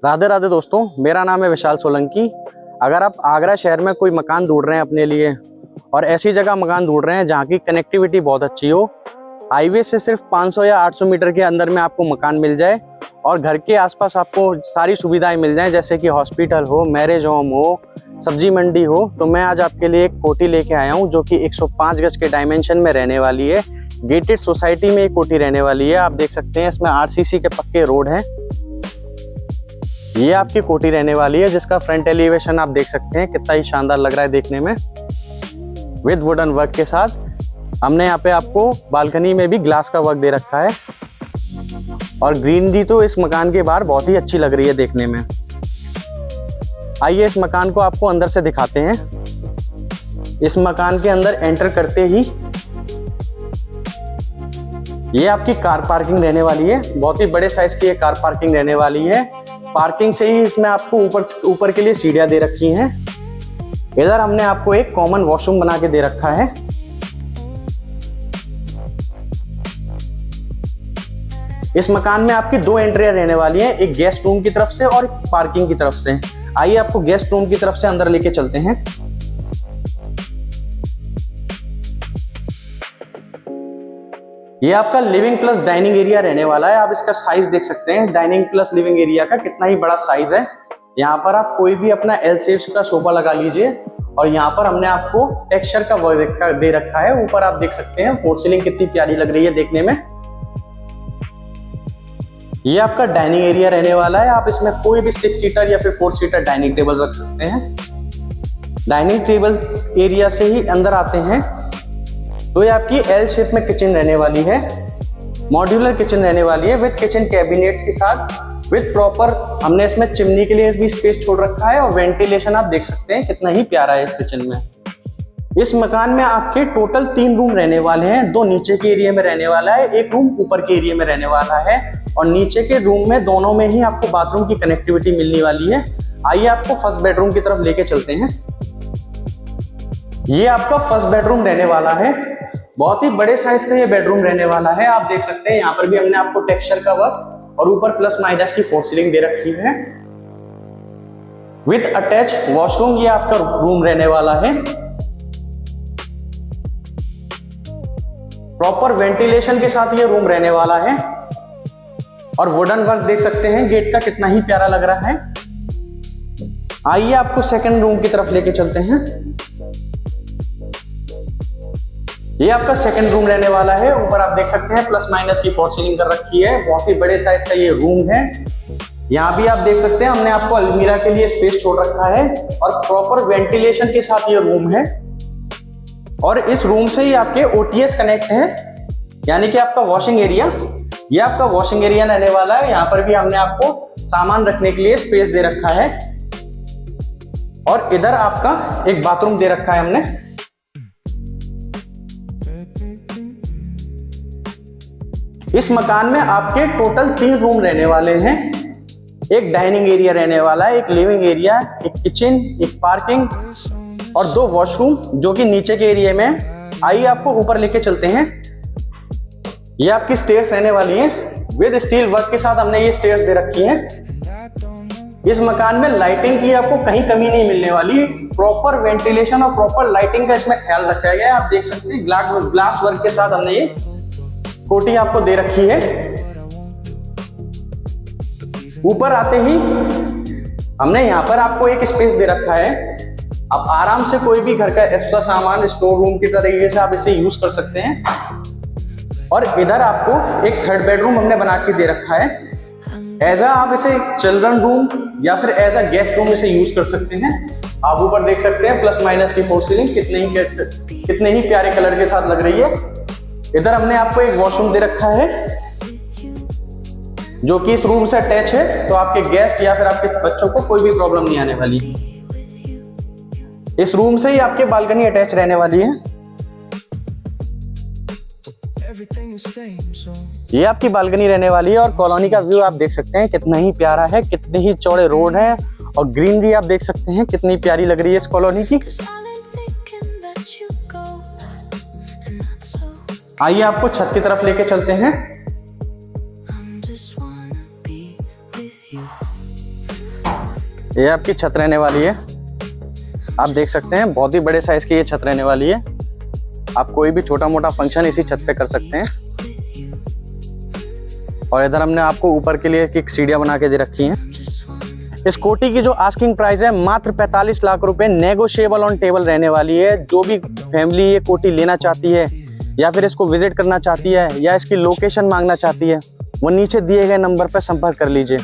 राधे राधे दोस्तों, मेरा नाम है विशाल सोलंकी। अगर आप आगरा शहर में कोई मकान ढूंढ रहे हैं अपने लिए और ऐसी जगह मकान ढूंढ रहे हैं जहाँ की कनेक्टिविटी बहुत अच्छी हो, हाईवे से सिर्फ 500 या 800 मीटर के अंदर में आपको मकान मिल जाए और घर के आसपास आपको सारी सुविधाएं मिल जाएं, जैसे कि हॉस्पिटल हो, मैरिज होम हो, सब्जी मंडी हो, तो मैं आज आपके लिए एक कोठी लेके आया हूँ जो कि 105 गज के डायमेंशन में रहने वाली है। गेटेड सोसाइटी में एक कोठी रहने वाली है। आप देख सकते हैं इसमें आरसीसी के पक्के रोड हैं। ये आपकी कोठी रहने वाली है जिसका फ्रंट एलिवेशन आप देख सकते हैं कितना ही शानदार लग रहा है देखने में, विद वुडन वर्क के साथ। हमने यहाँ पे आपको बालकनी में भी ग्लास का वर्क दे रखा है और ग्रीनरी तो इस मकान के बाहर बहुत ही अच्छी लग रही है देखने में। आइए इस मकान को आपको अंदर से दिखाते हैं। इस मकान के अंदर एंटर करते ही ये आपकी कार पार्किंग रहने वाली है। बहुत ही बड़े साइज की ये कार पार्किंग रहने वाली है। पार्किंग से ही इसमें आपको ऊपर के लिए सीढ़ियां दे रखी हैं। इधर हमने आपको एक कॉमन वॉशरूम बना के दे रखा है। इस मकान में आपकी दो एंट्रियां रहने वाली हैं, एक गेस्ट रूम की तरफ से और एक पार्किंग की तरफ से। आइए आपको गेस्ट रूम की तरफ से अंदर लेके चलते हैं। ये आपका लिविंग प्लस डाइनिंग एरिया रहने वाला है। आप इसका साइज देख सकते हैं, डाइनिंग प्लस लिविंग एरिया का कितना ही बड़ा साइज है। यहाँ पर आप कोई भी अपना एल शेप का सोफा लगा लीजिए। और यहाँ पर हमने आपको टेक्सचर का वर्क दे रखा है। ऊपर आप देख सकते हैं फोर सीलिंग कितनी प्यारी लग रही है देखने में। ये आपका डाइनिंग एरिया रहने वाला है। आप इसमें कोई भी 6 सीटर या फिर 4 सीटर डाइनिंग टेबल रख सकते हैं। डाइनिंग टेबल एरिया से ही अंदर आते हैं तो ये आपकी एल शेप में किचन रहने वाली है। मॉड्यूलर किचन रहने वाली है विद किचन कैबिनेट्स के साथ, विद प्रॉपर हमने इसमें चिमनी के लिए भी स्पेस छोड़ रखा है। और वेंटिलेशन आप देख सकते हैं कितना ही प्यारा है इस किचन में। इस मकान में आपके टोटल 3 रूम रहने वाले हैं। 2 नीचे के एरिया में रहने वाला है, एक रूम ऊपर के एरिया में रहने वाला है। और नीचे के रूम में दोनों में ही आपको बाथरूम की कनेक्टिविटी मिलने वाली है। आइए आपको फर्स्ट बेडरूम की तरफ लेके चलते हैं। ये आपका फर्स्ट बेडरूम रहने वाला है। बहुत ही बड़े साइज का ये बेडरूम रहने वाला है। आप देख सकते हैं यहाँ पर भी हमने आपको टेक्सचर का वर्क और ऊपर प्लस माइनस की फोर सीलिंग दे रखी है विद अटैच वॉशरूम। ये आपका रूम रहने वाला है। प्रॉपर वेंटिलेशन के साथ ये रूम रहने वाला है। और वुडन वर्क देख सकते हैं गेट का कितना ही प्यारा लग रहा है। आइए आपको सेकंड रूम की तरफ लेके चलते हैं। ये आपका सेकंड रूम रहने वाला है। ऊपर आप देख सकते हैं प्लस माइनस की फोर सीलिंग कर रखी है। बहुत ही बड़े साइज का ये रूम है। यहाँ भी आप देख सकते हैं हमने आपको अलमीरा के लिए स्पेस छोड़ रखा है और प्रॉपर वेंटिलेशन के साथ ये रूम है। और इस रूम से ही आपके ओटीएस कनेक्ट है, यानी कि आपका वॉशिंग एरिया। ये आपका वॉशिंग एरिया रहने वाला है। यहाँ पर भी हमने आपको सामान रखने के लिए स्पेस दे रखा है। और इधर आपका एक बाथरूम दे रखा है हमने। इस मकान में आपके टोटल 3 रूम रहने वाले हैं। एक डाइनिंग एरिया रहने वाला है, एक लिविंग एरिया, एक किचन, एक पार्किंग और 2 वॉशरूम जो कि नीचे के एरिया में है। आइए आपको ऊपर लेके चलते हैं। ये आपकी स्टेयर्स रहने वाली है। विद स्टील वर्क के साथ हमने ये स्टेयर्स दे रखी हैं। इस मकान में लाइटिंग की आपको कहीं कमी नहीं मिलने वाली। प्रॉपर वेंटिलेशन और प्रॉपर लाइटिंग का इसमें ख्याल रखा गया है। आप देख सकते हैं ग्लास वर्क के साथ हमने ये कोठी आपको दे रखी है। ऊपर आते ही हमने यहाँ पर आपको एक स्पेस दे रखा है। आप आराम से कोई भी घर का एक्स्ट्रा सामान स्टोर रूम की तरीके से आप इसे यूज कर सकते हैं। और इधर आपको एक थर्ड बेडरूम हमने बना के दे रखा है। एज आप इसे चिल्ड्रन रूम या फिर एज अ गेस्ट रूम इसे यूज कर सकते हैं। आप ऊपर देख सकते हैं प्लस माइनस की फोर सीलिंग कितने ही प्यारे कलर के साथ लग रही है। इधर हमने आपको एक वॉशरूम दे रखा है जो कि इस रूम से अटैच है, तो आपके गेस्ट या फिर आपके बच्चों को कोई भी प्रॉब्लम नहीं आने वाली। इस रूम से ही आपके बालकनी अटैच रहने वाली है। ये आपकी बालकनी रहने वाली है। और कॉलोनी का व्यू आप देख सकते हैं कितना ही प्यारा है, कितने ही चौड़े रोड हैं और ग्रीनरी आप देख सकते हैं कितनी प्यारी लग रही है इस कॉलोनी की। आइए आपको छत की तरफ लेके चलते हैं। ये आपकी छत रहने वाली है, आप देख सकते हैं बहुत ही बड़े साइज की ये छत रहने वाली है। आप कोई भी छोटा मोटा फंक्शन इसी छत पे कर सकते हैं। और इधर हमने आपको ऊपर के लिए एक सीढ़ियां बना के दे रखी हैं। इस कोठी की जो आस्किंग प्राइस है मात्र 45 लाख रुपए, नेगोशिएबल ऑन टेबल रहने वाली है। जो भी फैमिली ये कोठी लेना चाहती है या फिर इसको विजिट करना चाहती है या इसकी लोकेशन मांगना चाहती है, वो नीचे दिए गए नंबर पर संपर्क कर लीजिए।